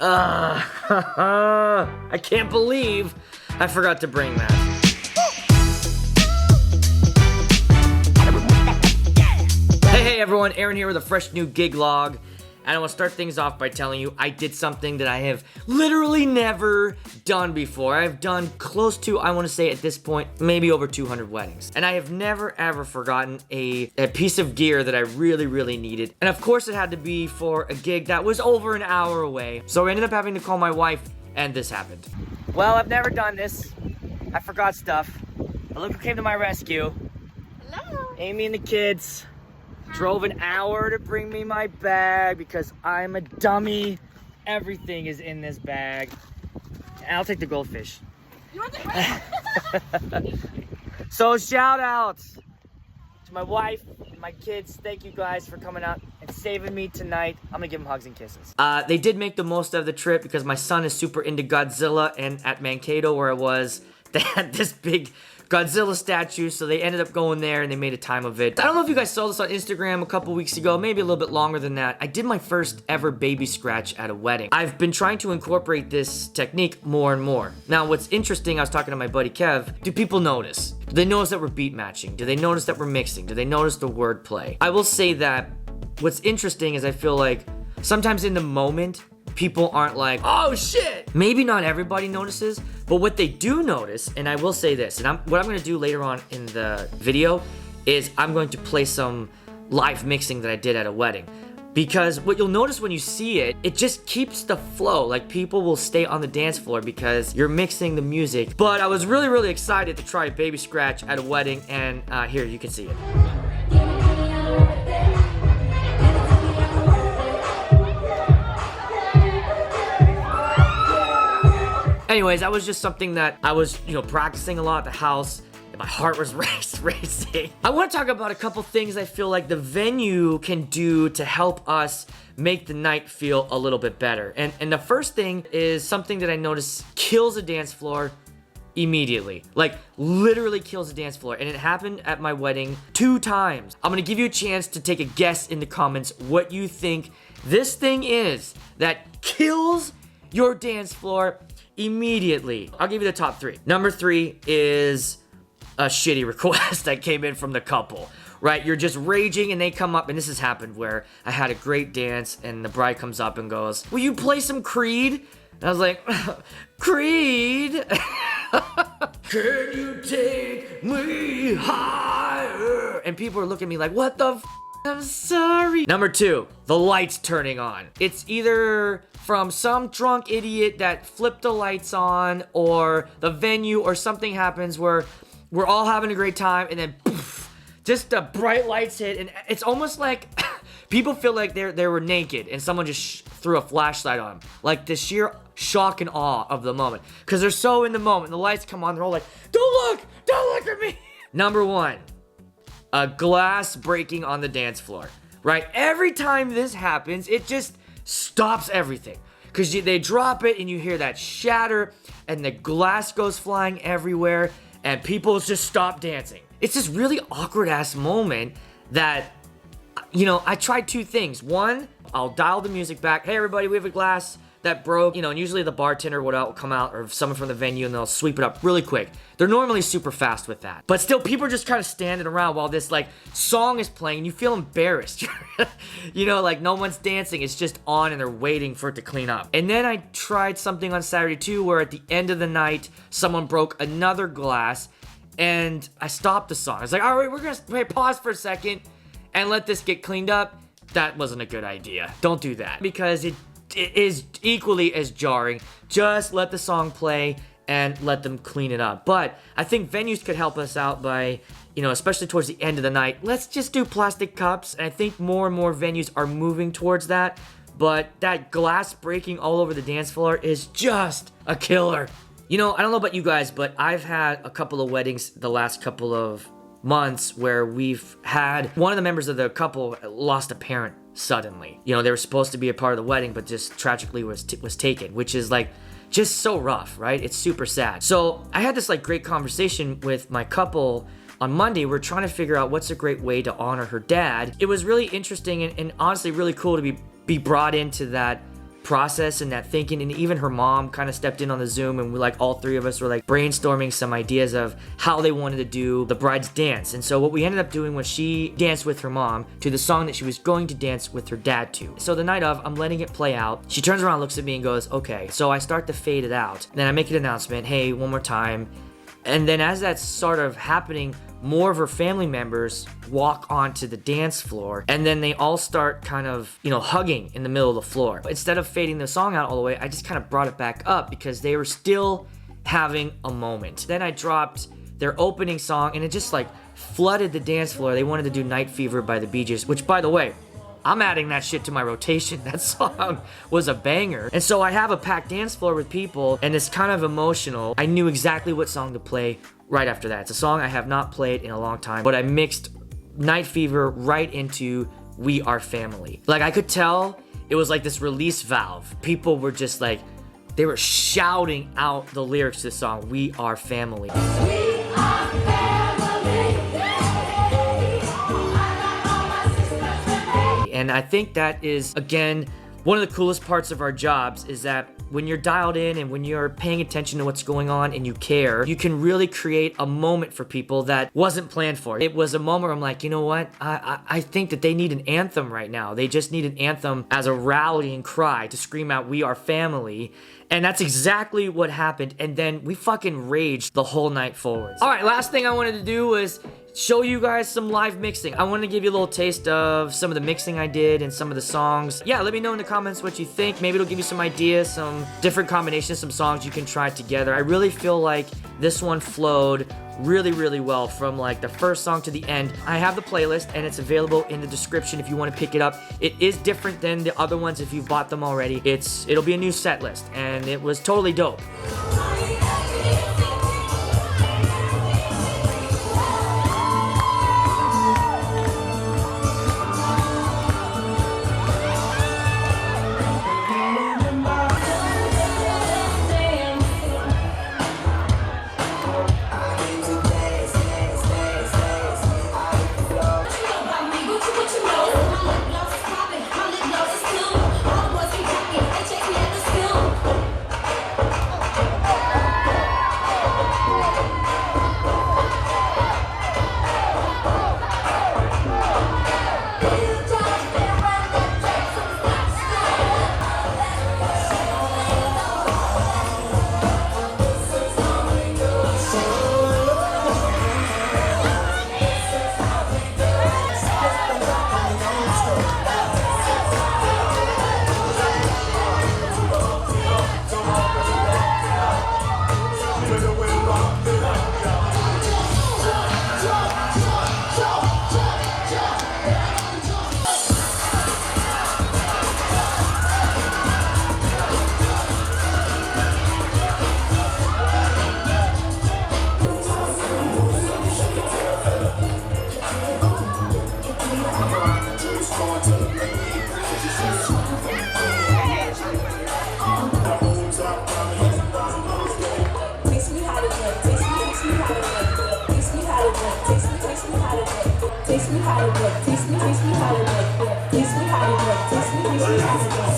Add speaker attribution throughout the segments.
Speaker 1: I can't believe I forgot to bring that. Hey everyone, Aaron here with a fresh new gig log. And I want to start things off by telling you I did something that I have literally never done before. I've done close to, I want to say at this point, maybe over 200 weddings. And I have never ever forgotten a piece of gear that I really needed. And of course it had to be for a gig that was over an hour away. So I ended up having to call my wife and this happened. Well, I've never done this. I forgot stuff. But look who came to my rescue.
Speaker 2: Hello.
Speaker 1: Amy and the kids. Drove an hour to bring me my bag because I'm a dummy. Everything is in this bag. And I'll take the goldfish.
Speaker 2: You want the
Speaker 1: So shout out to my wife and my kids. Thank you guys for coming out and saving me tonight. I'm gonna give them hugs and kisses. They did make the most of the trip because my son is super into Godzilla, and at Mankato where I was, they had this big Godzilla statue, so they ended up going there and they made a time of it. I don't know if you guys saw this on Instagram a couple weeks ago, maybe a little bit longer than that. I did my first ever baby scratch at a wedding. I've been trying to incorporate this technique more and more. Now, what's interesting, I was talking to my buddy Kev, do people notice? Do they notice that we're beat matching? Do they notice that we're mixing? Do they notice the wordplay? I will say that what's interesting is I feel like sometimes in the moment, people aren't like, oh shit! Maybe not everybody notices, but what they do notice, and I will say this, and what I'm gonna do later on in the video is I'm going to play some live mixing that I did at a wedding. Because what you'll notice when you see it, it just keeps the flow. Like people will stay on the dance floor because you're mixing the music. But I was really excited to try a baby scratch at a wedding, and here, you can see it. Anyways, that was just something that I was, practicing a lot at the house, and my heart was racing. I want to talk about a couple things I feel like the venue can do to help us make the night feel a little bit better. And the first thing is something that I noticed kills a dance floor immediately. Like, literally kills the dance floor. And it happened at my wedding 2 times. I'm gonna give you a chance to take a guess in the comments what you think this thing is that kills your dance floor immediately. I'll give you the top 3. Number 3 is a shitty request that came in from the couple, right? You're just raging and they come up, and this has happened where I had a great dance and the bride comes up and goes, will you play some Creed? And I was like, Creed? Can you take me higher? And people are looking at me like, what the f? I'm sorry. Number 2, the lights turning on. It's either from some drunk idiot that flipped the lights on, or the venue, or something happens where we're all having a great time and then poof, just the bright lights hit, and it's almost like people feel like they were naked and someone just threw a flashlight on them. Like the sheer shock and awe of the moment. Because they're so in the moment. The lights come on, they're all like, don't look at me. Number 1, a glass breaking on the dance floor, right? Every time this happens, it just stops everything. Because they drop it and you hear that shatter and the glass goes flying everywhere and people just stop dancing. It's this really awkward ass moment that, I tried 2 things. 1, I'll dial the music back. Hey everybody, we have a glass that broke, and usually the bartender will come out, or someone from the venue, and they'll sweep it up really quick. They're normally super fast with that. But still, people are just kind of standing around while this, song is playing, and you feel embarrassed. Like no one's dancing, it's just on, and they're waiting for it to clean up. And then I tried something on Saturday too, where at the end of the night, someone broke another glass, and I stopped the song. I was like, all right, we're gonna pause for a second, and let this get cleaned up. That wasn't a good idea. Don't do that, because it is equally as jarring. Just let the song play and let them clean it up. But I think venues could help us out by, especially towards the end of the night, let's just do plastic cups. And I think more and more venues are moving towards that. But that glass breaking all over the dance floor is just a killer. I don't know about you guys, but I've had a couple of weddings the last couple of months where we've had one of the members of the couple lost a parent suddenly. They were supposed to be a part of the wedding, but just tragically was taken, which is just so rough, right? It's super sad. So I had this great conversation with my couple on Monday. We're trying to figure out what's a great way to honor her dad. It was really interesting and honestly really cool to be brought into that process and that thinking, and even her mom kind of stepped in on the Zoom, and we like all three of us were like brainstorming some ideas of how they wanted to do the bride's dance. And so what we ended up doing was she danced with her mom to the song that she was going to dance with her dad to. So the night of, I'm letting it play out. She turns around, looks at me and goes, okay. So I start to fade it out. Then I make an announcement, hey, one more time. And then as that's sort of happening, more of her family members walk onto the dance floor, and then they all start kind of, hugging in the middle of the floor. Instead of fading the song out all the way, I just kind of brought it back up because they were still having a moment. Then I dropped their opening song, and it just like flooded the dance floor. They wanted to do Night Fever by the Bee Gees, which, by the way, I'm adding that shit to my rotation. That song was a banger. And so I have a packed dance floor with people, and it's kind of emotional. I knew exactly what song to play right after that. It's a song I have not played in a long time, but I mixed Night Fever right into We Are Family. Like, I could tell it was like this release valve. People were just like, they were shouting out the lyrics to the song, We Are Family. We are family. And I think that is, again, one of the coolest parts of our jobs is that when you're dialed in and when you're paying attention to what's going on and you care, you can really create a moment for people that wasn't planned for. It was a moment where I'm like, you know what? I think that they need an anthem right now. They just need an anthem as a rallying cry to scream out, we are family. And that's exactly what happened. And then we fucking raged the whole night forward. All right, last thing I wanted to do was show you guys some live mixing. I wanted to give you a little taste of some of the mixing I did and some of the songs. Yeah, let me know in the comments what you think. Maybe it'll give you some ideas, some different combinations, some songs you can try together. I really feel like this one flowed really, really well from like the first song to the end. I have the playlist and it's available in the description if you want to pick it up. It is different than the other ones if you've bought them already. It'll be a new set list, and it was totally dope.
Speaker 3: Taste me how to do it. Taste me how to do it. Taste me how to do it. Taste me how to do it.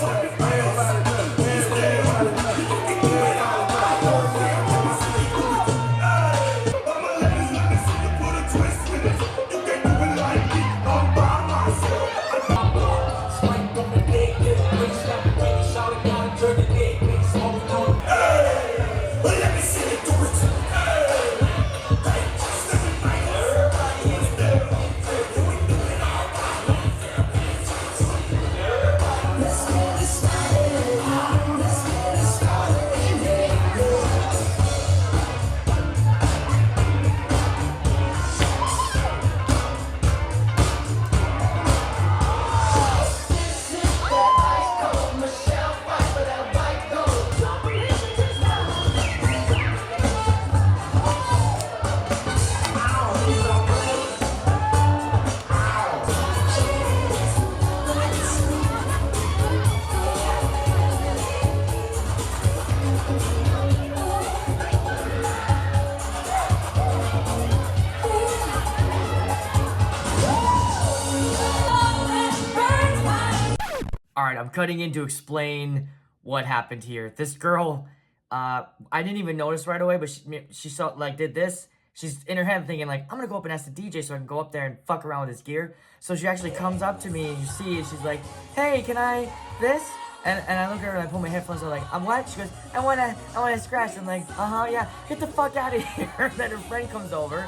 Speaker 1: All right, I'm cutting in to explain what happened here. This girl, I didn't even notice right away, but she saw, like, did this. She's in her head thinking, like, I'm gonna go up and ask the DJ so I can go up there and fuck around with his gear. So she actually comes up to me, and you see, and she's like, hey, can I this? And I look at her and I pull my headphones. I'm like, I'm what? She goes, I wanna scratch. I'm like, yeah, get the fuck out of here. And then her friend comes over,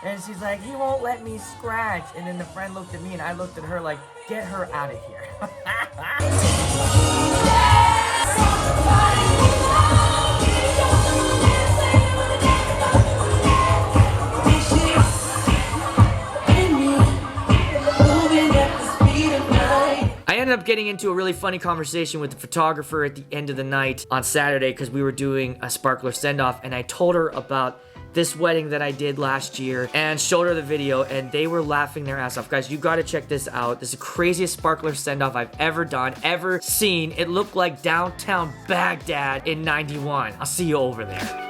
Speaker 1: and she's like, he won't let me scratch. And then the friend looked at me, and I looked at her like, get her out of here. I ended up getting into a really funny conversation with the photographer at the end of the night on Saturday because we were doing a sparkler send-off, and I told her about this wedding that I did last year and showed her the video, and they were laughing their ass off. Guys, you gotta check this out. This is the craziest sparkler send-off I've ever done, ever seen. It looked like downtown Baghdad in '91. I'll see you over there.